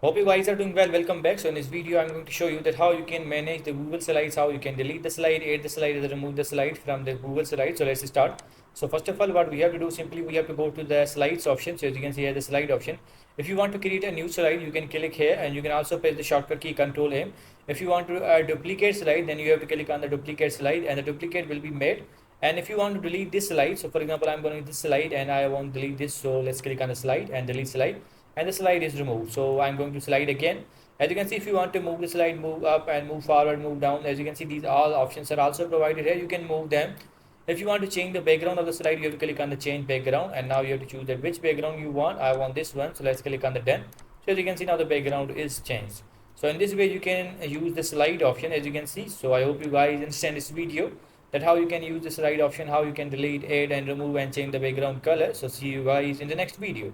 Hope you guys are doing well. Welcome back. So in this video, I'm going to show you that how you can manage the Google Slides, how you can delete the slide, add the slide, and remove the slide from the Google Slides. So let's start. So first of all, what we have to do simply we have to go to the slides option. So as you can see here, the slide option. If you want to create a new slide, you can click here, and you can also press the shortcut key Control M. If you want to duplicate slide, then you have to click on the duplicate slide, and the duplicate will be made. And if you want to delete this slide, so for example, I'm going to this slide and I want to delete this. So let's click on the slide and delete slide, and the slide is removed. So I'm going to slide again. As you can see, if you want to move the slide, move up and move forward, move down, as you can see, these all options are also provided here. You can move them. If you want to change the background of the slide, you have to click on the change background, and now you have to choose that which background you want. I want this one, so let's click on the done. So as you can see, now the background is changed. So in this way you can use the slide option, as you can see. So I hope you guys understand this video, that how you can use the slide option, how you can delete, add and remove and change the background color. So see you guys in the next video.